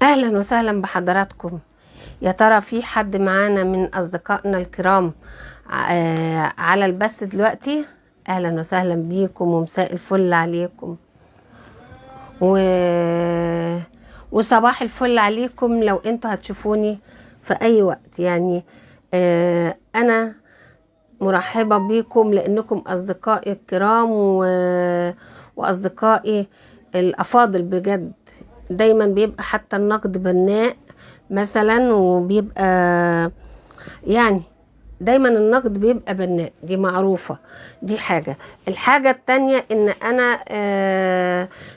اهلا وسهلا بحضراتكم. يا ترى في حد معانا من اصدقائنا الكرام على البث دلوقتي؟ اهلا وسهلا بيكم ومساء الفل عليكم و... وصباح الفل عليكم لو انتوا هتشوفوني في اي وقت. يعني انا مرحبة بيكم لانكم اصدقائي الكرام واصدقائي الافاضل بجد. دايما بيبقى حتى النقد بناء مثلا، وبيبقى يعني دايما النقد بيبقى بناء، دي معروفة. دي حاجة. الحاجة التانية ان انا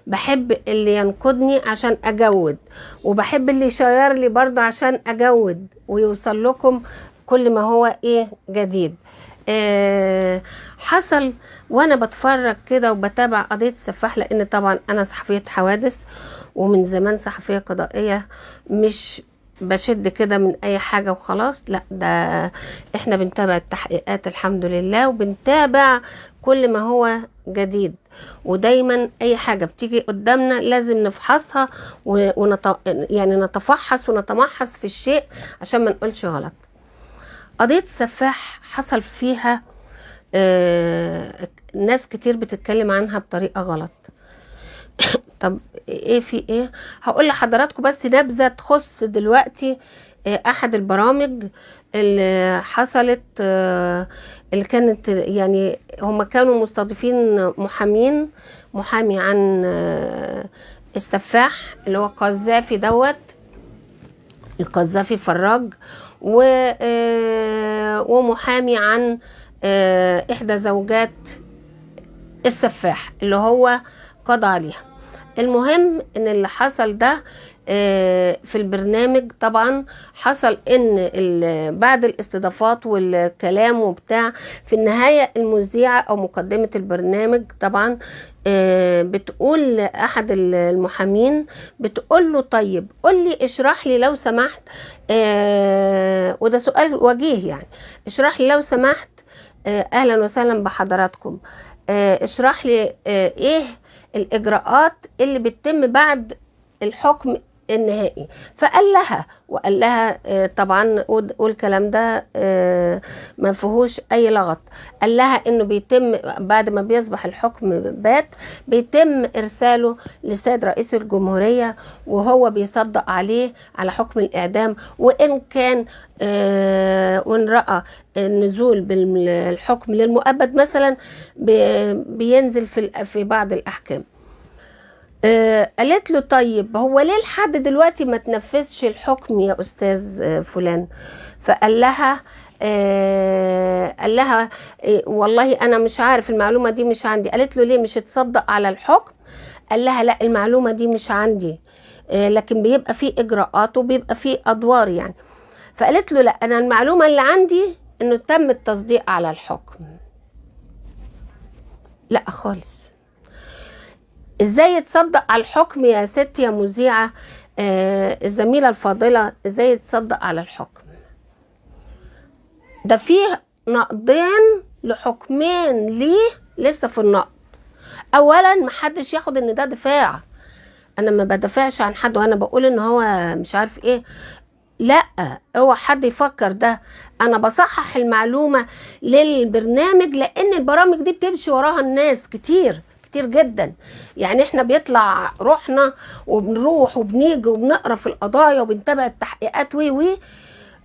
بحب اللي ينقدني عشان اجود، وبحب اللي يشير لي برضه عشان اجود ويوصل لكم كل ما هو ايه جديد. حصل وانا بتفرج كده وبتابع قضية السفاح، لان طبعا انا صحفية حوادث ومن زمان صحفية قضائية، مش بشد كده من اي حاجة وخلاص، لا، ده احنا بنتابع التحقيقات الحمد لله، وبنتابع كل ما هو جديد. ودايما اي حاجة بتيجي قدامنا لازم نفحصها يعني نتفحص ونتمحص في الشيء عشان ما نقولش غلط. قضية السفاح حصل فيها ناس كتير بتتكلم عنها بطريقة غلط. طب ايه في ايه؟ هقول لحضراتكم بس نبذة تخص دلوقتي احد البرامج اللي حصلت، اللي كانت يعني هم كانوا مستضيفين محامي عن السفاح اللي هو قذافي القذافي فراج، ومحامي عن احدى زوجات السفاح اللي هو قضى عليها. المهم ان اللي حصل ده في البرنامج، طبعا حصل ان بعد الاستضافات والكلام وبتاع، في النهاية المذيعة او مقدمة البرنامج طبعا بتقول احد المحامين، بتقول له طيب قول لي، اشرح لي لو سمحت، وده سؤال وجيه يعني، اشرح لي لو سمحت، اهلا وسهلا بحضراتكم، اشرح لي ايه الاجراءات اللي بتتم بعد الحكم النهائي. وقال لها طبعا، والكلام ده ما فيهوش اي لغط. قال لها انه بيتم بعد ما بيصبح الحكم بات، بيتم ارساله للسيد رئيس الجمهورية، وهو بيصدق عليه على حكم الاعدام، وان كان وان رأى النزول بالحكم للمؤبد مثلا بينزل في بعض الاحكام. قالت له طيب هو ليه لحد دلوقتي ما تنفذش الحكم يا استاذ فلان؟ فقال لها والله انا مش عارف، المعلومة دي مش عندي. قالت له ليه مش تصدق على الحكم؟ قال لها لا، المعلومة دي مش عندي، لكن بيبقى فيه اجراءات وبيبقى فيه ادوار يعني. فقالت له لا، انا المعلومة اللي عندي انه تم التصديق على الحكم. لا خالص، ازاي يتصدق على الحكم يا ست يا مذيعة؟ الزميلة الفاضلة، ازاي يتصدق على الحكم؟ ده فيه نقضين لحكمين ليه لسه في النقض. اولا محدش ياخد ان ده دفاع، انا ما بدافعش عن حد وانا بقول ان هو مش عارف ايه، لا، اوعى حد يفكر ده. انا بصحح المعلومة للبرنامج، لان البرامج دي بتمشي وراها الناس كتير جدا. يعني احنا بيطلع روحنا وبنروح وبنيجي وبنقرا في القضايا وبنتابع التحقيقات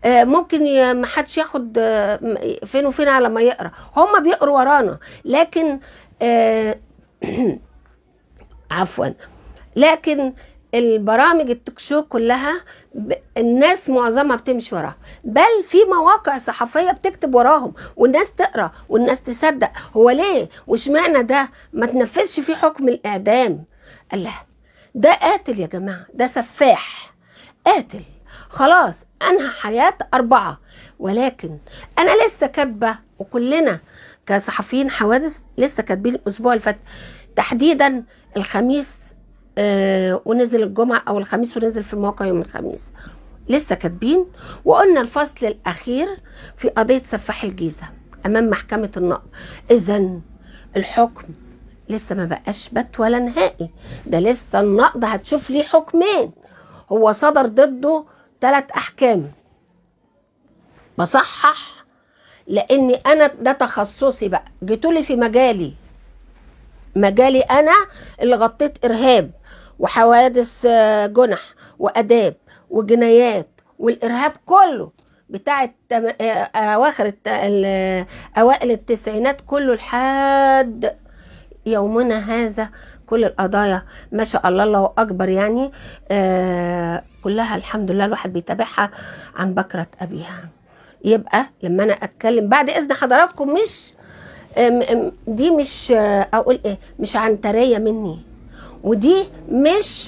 ممكن ما حدش ياخد فين وفين على ما يقرا، هم بيقروا ورانا، لكن عفوا، لكن البرامج التوك شو كلها الناس معظمها بتمشي وراها، بل في مواقع صحفية بتكتب وراهم والناس تقرأ والناس تصدق. هو ليه واشمعنى ده ما تنفذش فيه حكم الإعدام؟ الله، ده قاتل يا جماعة، ده سفاح قاتل، خلاص أنهى حياة 4. ولكن أنا لسه كاتبة، وكلنا كصحفيين حوادث لسه كاتبين الأسبوع اللي فات تحديدا الخميس، ونزل الجمعة أو الخميس ونزل في المواقع يوم الخميس، لسه كاتبين وقلنا الفصل الأخير في قضية سفاح الجيزة أمام محكمة النقض. إذن الحكم لسه ما بقاش بات ولا نهائي، ده لسه النقض هتشوف ليه حكمين. هو صدر ضده 3 أحكام. بصحح لأني أنا ده تخصصي بقى، جيتولي في مجالي أنا اللي غطيت إرهاب وحوادث جنح وآداب وجنايات والإرهاب كله بتاع أوائل التسعينات كله لحد يومنا هذا. كل القضايا ما شاء الله الله أكبر يعني كلها الحمد لله الواحد بيتابعها عن بكرة أبيها. يبقى لما أنا أتكلم بعد إذن حضراتكم مش دي مش أقول إيه، مش عنترية مني، ودي مش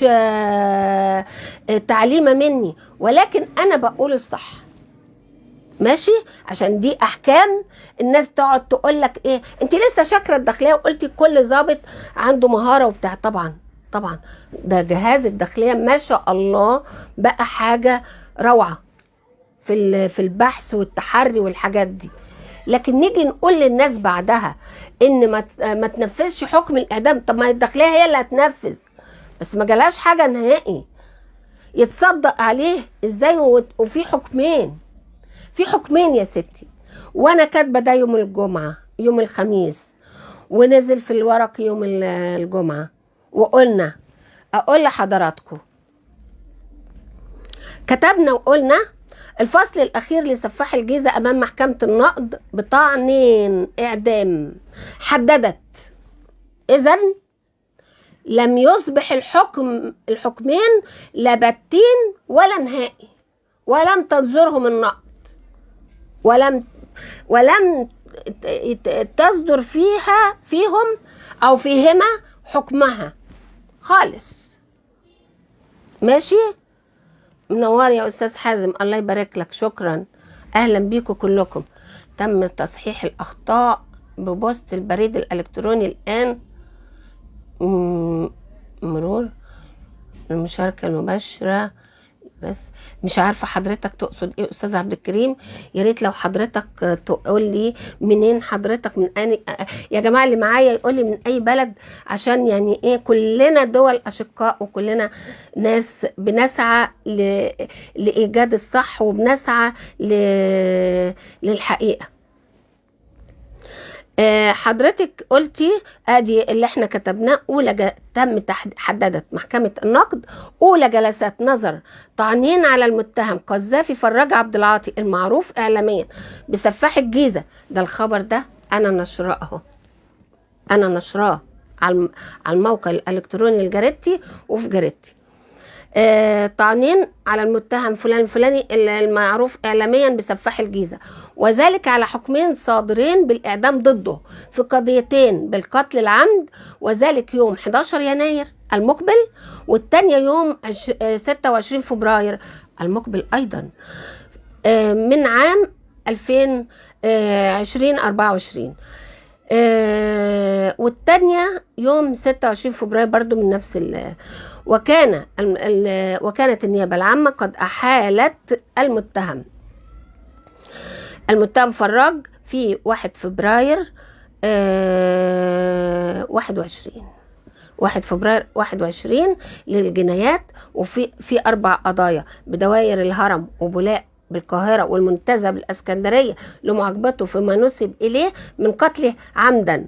تعليمة مني، ولكن أنا بقول الصح ماشي. عشان دي احكام الناس تقعد تقول لك ايه انت لسه شاكره الداخليه وقلتي كل ضابط عنده مهاره وبتاع. طبعا ده جهاز الداخليه ما شاء الله بقى حاجه روعه في البحث والتحري والحاجات دي. لكن نيجي نقول للناس بعدها ان ما تنفذش حكم الاعدام. طب ما الداخليه هي اللي هتنفذ، بس ما جالهاش حاجه نهائي يتصدق عليه ازاي. وفي حكمين يا ستي، وانا كاتبه ده يوم الجمعه يوم الخميس ونزل في الورق يوم الجمعه. وقلنا اقول لحضراتكم كتبنا وقلنا الفصل الاخير لسفاح الجيزه امام محكمه النقض بطعنين اعدام حددت اذن لم يصبح الحكمين لا باتين ولا نهائي، ولم تنظرهم النقض، ولم تصدر فيهم او فيهما حكمها خالص. ماشي. منور يا استاذ حازم، الله يبارك لك، شكرا، اهلا بيكم كلكم. تم تصحيح الاخطاء ببوست البريد الالكتروني الان. مرور المشاركه المباشره. بس مش عارفه حضرتك تقصد ايه استاذ عبد الكريم، يا ريت لو حضرتك تقول لي منين حضرتك، من أي يا جماعه اللي معايا يقول لي من اي بلد، عشان يعني ايه كلنا دول اشقاء وكلنا ناس بنسعى لايجاد الصح وبنسعى للحقيقه. حضرتك قلتي ادي اللي احنا كتبناه. تم حددت محكمة النقض اولى جلسات نظر طعنين على المتهم قذافي فراج عبد العاطي المعروف اعلاميا بسفاح الجيزة. ده الخبر ده انا نشراه على الموقع الالكتروني لجريدتي وفي جريدتي. طعنين على المتهم فلان الفلاني المعروف اعلاميا بسفاح الجيزه، وذلك على حكمين صادرين بالاعدام ضده في قضيتين بالقتل العمد، وذلك يوم 11 يناير المقبل، والثانيه يوم 26 فبراير المقبل ايضا من عام 2024. والتانية يوم 26 فبراير برضو من نفس وكانت النيابة العامة قد أحالت المتهم فراج في 1 فبراير 21 للجنايات، وفي 4 قضايا بدوائر الهرم وبولاق بالقاهرة والمنتزه بالاسكندرية لمعاقبته فيما نسب إليه من قتله عمدا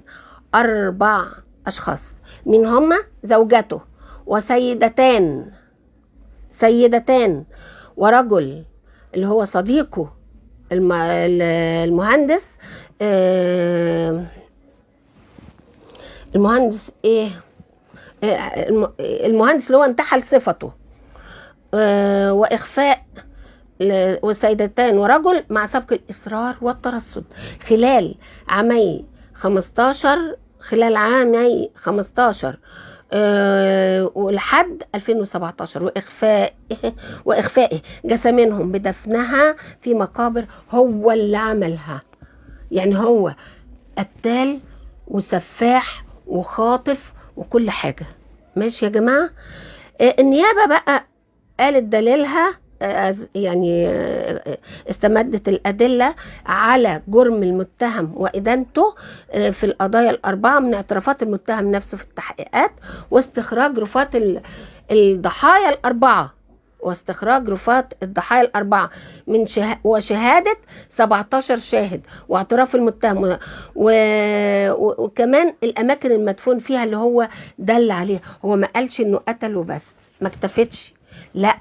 4 أشخاص، من هما زوجته وسيدتان ورجل اللي هو صديقه المهندس المهندس اللي هو انتحل صفته، وإخفاء وسيدتان ورجل مع سبق الإصرار والترصد خلال عامي 15 ولحد 2017، وإخفائه جثمينهم بدفنها في مقابر هو اللي عملها. يعني هو قتال وسفاح وخاطف وكل حاجة. ماشي يا جماعة. النيابة بقى قالت دليلها، يعني استمدت الأدلة على جرم المتهم وإدانته في القضايا ال4 من اعترافات المتهم نفسه في التحقيقات واستخراج رفات الضحايا ال4 واستخراج رفات الضحايا الأربعة من وشهادة 17 شاهد واعتراف المتهم وكمان الأماكن المدفون فيها اللي هو دل عليها. هو ما قالش إنه قتل وبس، ما اكتفتش، لا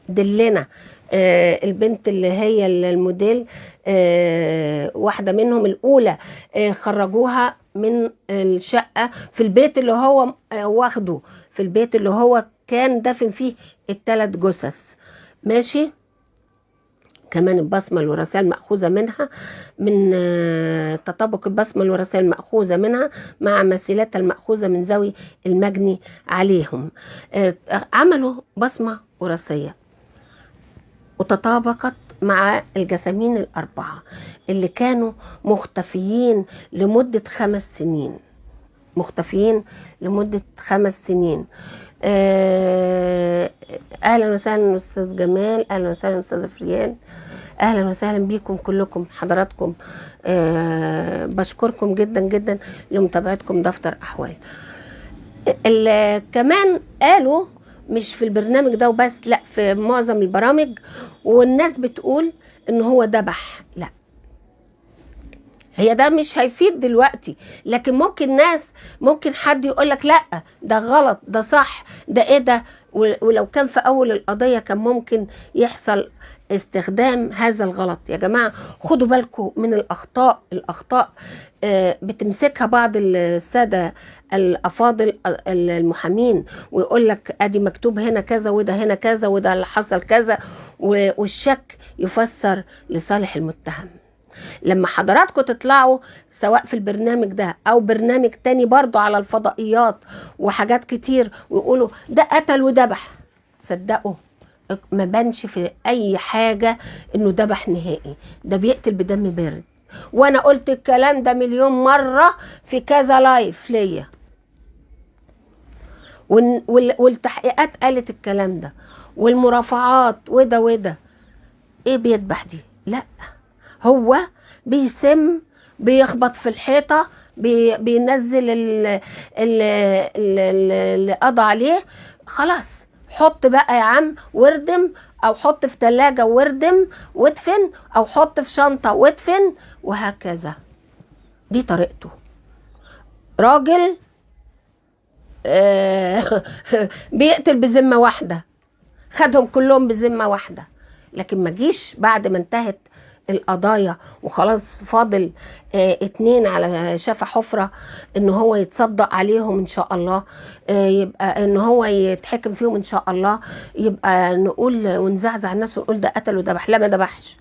دلنا. البنت اللي هي الموديل، واحدة منهم الأولى، خرجوها من الشقة في البيت اللي هو واخده، في البيت اللي هو كان دفن فيه ال3 جثث. ماشي. كمان البصمة الوراثية المأخوذة منها من تطابق البصمة الوراثية المأخوذة منها مع مثيلاتها المأخوذة من ذوي المجني عليهم. عملوا بصمة وراثية وتطابقت مع الجسامين الأربعة اللي كانوا مختفيين لمدة 5 سنين، مختفيين لمدة 5 سنين. أهلا وسهلا أستاذ جمال، أهلا وسهلا أستاذ فريان، أهلا وسهلا بيكم كلكم حضراتكم. بشكركم جدا جدا لمتابعتكم دفتر أحوال. كمان قالوا مش في البرنامج ده وبس، لا في معظم البرامج، والناس بتقول إن هو ذبح. لا، هي ده مش هيفيد دلوقتي، لكن ممكن حد يقولك لا ده غلط ده صح ده ايه ده. ولو كان في اول القضية كان ممكن يحصل استخدام هذا الغلط. يا جماعة خدوا بالكم من الأخطاء بتمسكها بعض السادة الأفاضل المحامين ويقولك ادي مكتوب هنا كذا وده هنا كذا وده اللي حصل كذا، والشك يفسر لصالح المتهم. لما حضراتكم تطلعوا سواء في البرنامج ده او برنامج تاني برضو على الفضائيات وحاجات كتير ويقولوا ده قتل وذبح، صدقوا ما بانش في اي حاجة انه ذبح نهائي، ده بيقتل بدم بارد. وانا قلت الكلام ده مليون مرة في كذا لايف ليا، والتحقيقات قالت الكلام ده، والمرافعات وده ايه بيذبح دي؟ لا، هو بيسم، بيخبط في الحيطة، بينزل اللي قضى عليه. خلاص حط بقى يا عم واردم، او حط في تلاجة واردم وادفن، او حط في شنطة وادفن، وهكذا. دي طريقته. راجل بيقتل بذمة واحدة، خدهم كلهم بذمة واحدة. لكن ما جيش بعد ما انتهت القضايا وخلاص فاضل 2 على شفا حفرة ان هو يتصدق عليهم ان شاء الله، يبقى ان هو يتحكم فيهم ان شاء الله، يبقى نقول ونزعزع الناس ونقول ده قتل وذبح. لا، ما ذبحش،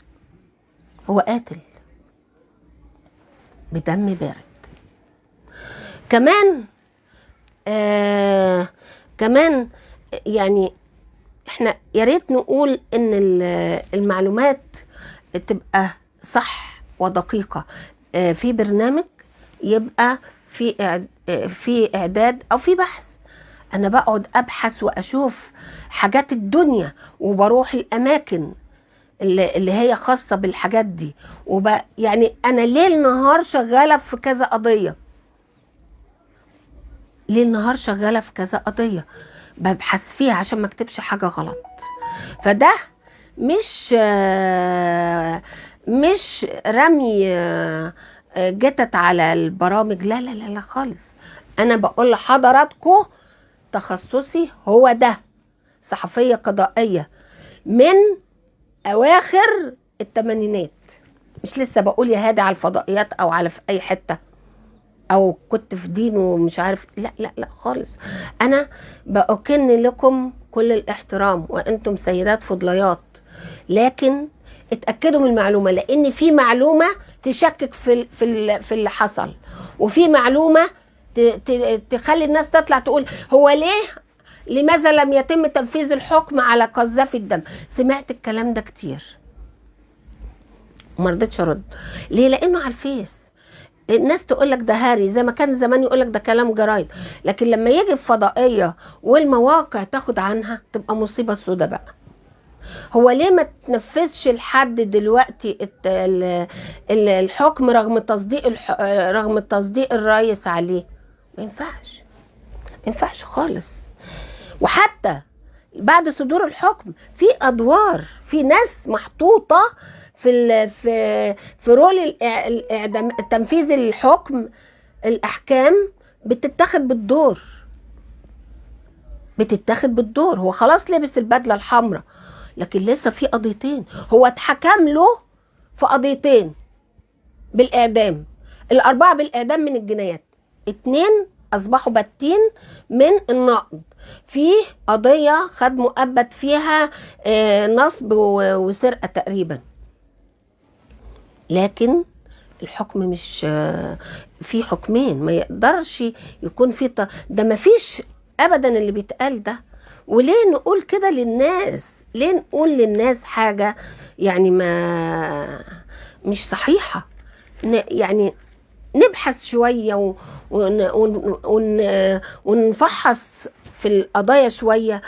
هو قاتل بدم بارد. كمان يعني احنا يا ريت نقول ان المعلومات تبقى صح ودقيقة. في برنامج يبقى في اعداد او في بحث. انا بقعد ابحث واشوف حاجات الدنيا وبروح الاماكن اللي هي خاصة بالحاجات دي، يعني انا ليل نهار شغالة في كذا قضية، ليل نهار شغالة في كذا قضية ببحث فيها عشان ما اكتبش حاجة غلط. فده مش رمي جتت على البرامج، لا لا لا لا خالص. انا بقول لحضراتكم تخصصي هو ده، صحفية قضائية من اواخر الثمانينات، مش لسه بقول يا هادي على الفضائيات او على في اي حتة او كنت في دين ومش عارف. لا لا لا خالص. انا بأكن لكم كل الاحترام وانتم سيدات فضليات، لكن اتأكدوا من المعلومة، لان في معلومة تشكك في اللي حصل، وفي معلومة تخلي الناس تطلع تقول هو لماذا لم يتم تنفيذ الحكم على قذافي الدم. سمعت الكلام ده كتير وما رضيتش ارد. ليه؟ لانه على الفيس الناس تقولك ده هاري، زي ما كان زمان يقولك ده كلام جرايد، لكن لما يجي الفضائية والمواقع تاخد عنها تبقى مصيبة سودة بقى. هو ليه ما تنفذش لحد دلوقتي الحكم رغم تصديق الرئيس عليه؟ ما ينفعش خالص. وحتى بعد صدور الحكم في ادوار، في ناس محطوطه في رول الاعدام، تنفيذ الحكم، الاحكام بتتاخد بالدور، هو خلاص لبس البدله الحمراء، لكن لسه في قضيتين، هو اتحكم له في قضيتين بالاعدام، الاربعه بالاعدام من الجنايات، 2 اصبحوا باتين من النقض، في قضيه خد مؤبد فيها نصب وسرقه تقريبا، لكن الحكم مش في حكمين، ما يقدرش يكون في ده ما فيش ابدا اللي بيتقال ده. وليه نقول كده للناس؟ ليه نقول للناس حاجه يعني ما مش صحيحه؟ يعني نبحث شويه ونفحص في القضايا شويه.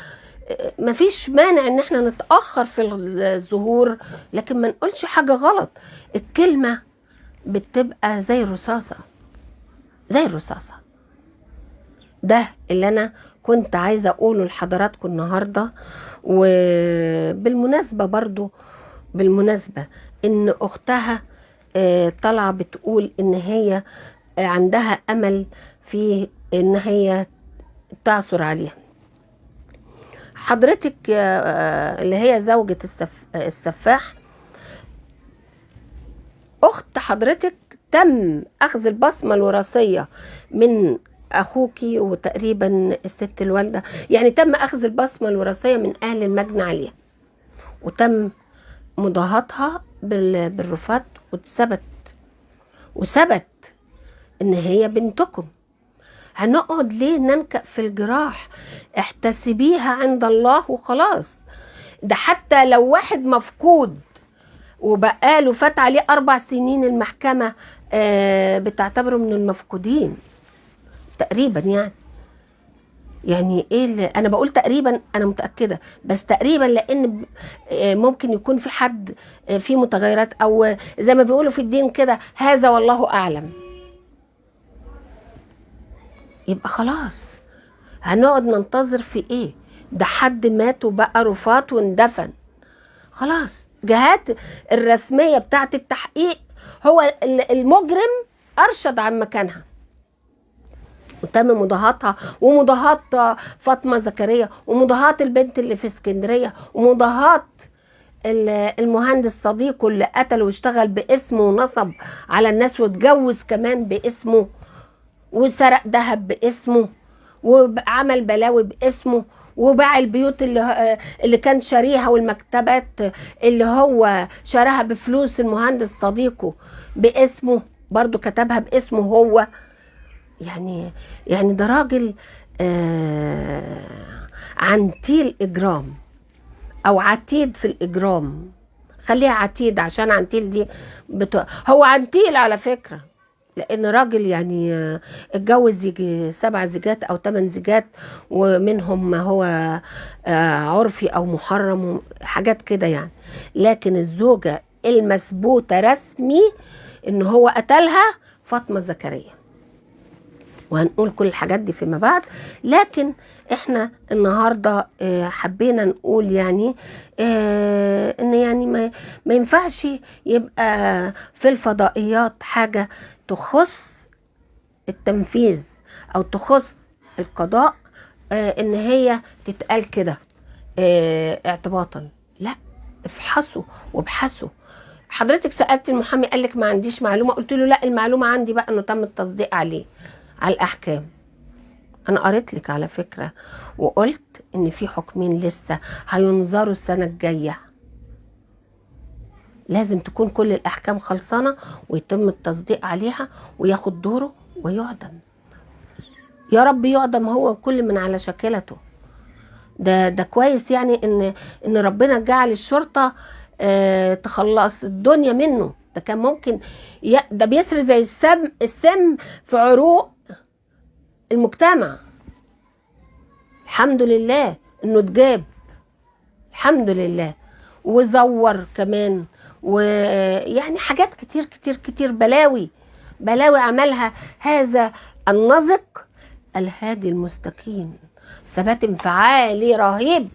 مفيش مانع ان احنا نتاخر في الظهور، لكن ما نقولش حاجه غلط. الكلمه بتبقى زي الرصاصه، ده اللي انا كنت عايزه اقوله لحضراتكم النهارده. وبالمناسبه برضو، ان اختها طالعه بتقول ان هي عندها امل في ان هي تعثر عليها. حضرتك اللي هي زوجة السفاح، اخت حضرتك تم اخذ البصمة الوراثية من اخوكي وتقريبا الست الوالدة، يعني تم اخذ البصمة الوراثية من اهل المجني عليها، وتم مضاهاتها بالرفات، وثبت ان هي بنتكم. هنقعد ليه ننكأ في الجراح؟ احتسبيها عند الله وخلاص. ده حتى لو واحد مفقود وبقاله فات عليه 4 سنين، المحكمة بتعتبره من المفقودين تقريبا. يعني ايه اللي انا بقول تقريبا؟ انا متأكدة بس تقريبا، لان ممكن يكون في حد في متغيرات، او زي ما بيقولوا في الدين كده، هذا والله اعلم. يبقى خلاص هنقعد ننتظر في ايه؟ ده حد مات وبقى رفات واندفن، خلاص. جهات الرسمية بتاعت التحقيق، هو المجرم ارشد عن مكانها، وتم مضاهاتها، ومضاهات فاطمة زكريا، ومضاهات البنت اللي في اسكندرية، ومضاهات المهندس صديقه اللي قتل واشتغل باسمه ونصب على الناس واتجوز كمان باسمه، وسرق ذهب باسمه، وعمل بلاوي باسمه، وباع البيوت اللي كان شاريها، والمكتبات اللي هو شراها بفلوس المهندس صديقه باسمه، برضو كتبها باسمه هو. يعني ده راجل عنتيل إجرام، أو عتيد في الإجرام. خليها عتيد، عشان عنتيل دي هو عنتيل على فكرة، لأن راجل يعني اتجوز يجي 7 زيجات أو 8 زيجات، ومنهم ما هو عرفي أو محرم حاجات كده يعني. لكن الزوجة المثبوتة رسمي إن هو قتلها فاطمة زكريا، وهنقول كل الحاجات دي فيما بعد. لكن احنا النهاردة حبينا نقول يعني ان يعني ما ينفعش يبقى في الفضائيات حاجة تخص التنفيذ او تخص القضاء ان هي تتقال كده اعتباطا. لا، افحصوا وابحثوا. حضرتك سألت المحامي قالك ما عنديش معلومة، قلت له لا، المعلومة عندي بقى انه تم التصديق عليه على الأحكام. أنا قريت لك على فكرة، وقلت إن في حكمين لسه هينظروا السنة الجاية، لازم تكون كل الأحكام خلصانة ويتم التصديق عليها وياخد دوره ويعدم. يا رب يعدم هو وكل من على شاكلته. ده كويس يعني إن ربنا جعل الشرطة تخلص الدنيا منه. ده كان ممكن ده بيسري زي السم في عروق المجتمع. الحمد لله انه اتجاب، الحمد لله. وزور كمان، ويعني حاجات كتير كتير كتير، بلاوي عملها هذا النزق الهادي المستكين، ثبات انفعالي رهيب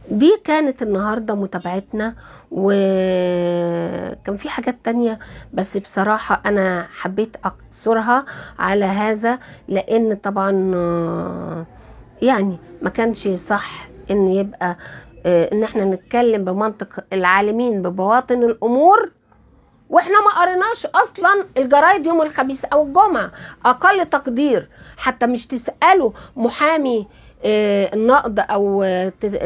دي كانت النهاردة متابعتنا، وكان في حاجات تانية بس بصراحة أنا حبيت أقصرها على هذا، لأن طبعا يعني ما كانش صح إن يبقى إن احنا نتكلم بمنطق العالمين ببواطن الأمور واحنا ما قريناش اصلا الجرايد يوم الخميس او الجمعه. اقل تقدير حتى مش تسالوا محامي النقد، او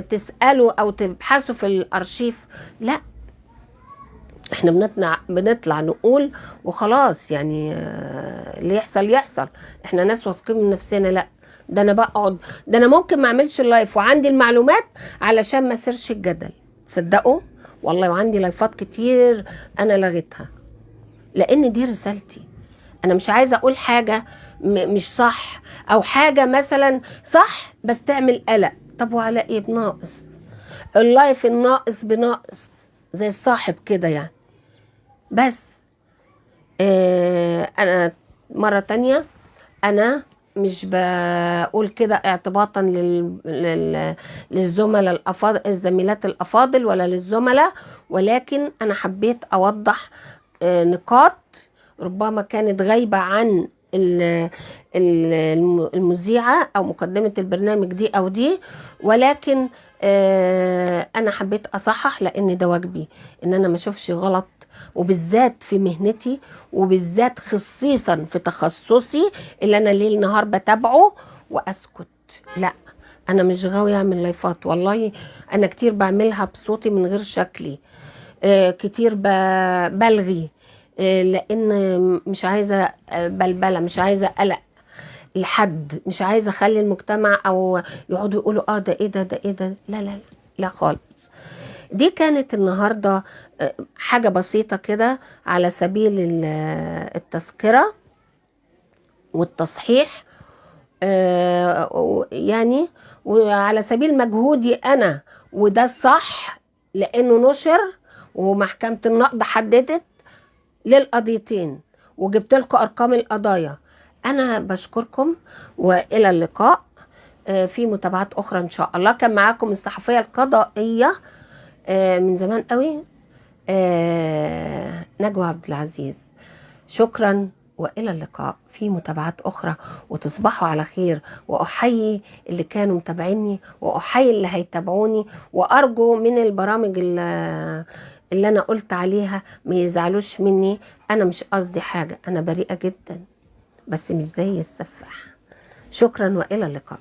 تسالوا او تبحثوا في الارشيف، لا، احنا بنطلع نقول وخلاص، يعني اللي يحصل يحصل، احنا ناس واثقين من نفسنا. لا، ده انا بقعد، ده انا ممكن ما اعملش اللايف وعندي المعلومات علشان ما سيرش الجدل، تصدقوا والله. وعندي لايفات كتير انا لغيتها لان دي رسالتي. انا مش عايزه اقول حاجه مش صح، او حاجه مثلا صح بس تعمل قلق. طب وعلى ايه؟ بناقص اللايف، الناقص بناقص زي الصاحب كده يعني. بس انا مرة تانية انا مش بقول كده اعتباطا للزملاء الافاضل، الزميلات الافاضل، ولا للزملاء، ولكن انا حبيت اوضح نقاط ربما كانت غايبة عن المذيعة او مقدمة البرنامج دي او دي، ولكن انا حبيت اصحح لان ده واجبي ان انا ما اشوفش غلط، وبالذات في مهنتي، وبالذات خصيصا في تخصصي اللي انا ليل نهار بتابعه واسكت. لا، انا مش غاوي اعمل لايفات والله. انا كتير بعملها بصوتي من غير شكلي، كتير بلغي، لان مش عايزه بلبله، مش عايزه قلق لحد، مش عايزه اخلي المجتمع او يقعدوا يقولوا ده ايه ده ايه ده. لا لا لا, لا خالص. دي كانت النهارده حاجه بسيطه كده على سبيل التذكره والتصحيح، يعني وعلى سبيل مجهودي انا، وده الصح لانه نشر ومحكمة النقد حددت للقضيتين، وجبت لكم ارقام القضايا. انا بشكركم والى اللقاء في متابعات اخرى ان شاء الله. كان معاكم الصحفية القضائية من زمان قوي نجوى عبد العزيز. شكرا والى اللقاء في متابعات اخرى، وتصبحوا على خير. واحيي اللي كانوا متابعيني، واحيي اللي هيتابعوني، وارجو من البرامج اللي انا قلت عليها ما يزعلوش مني. انا مش قصدي حاجة، انا بريئة جدا بس مش زي السفاح. شكرا والى اللقاء.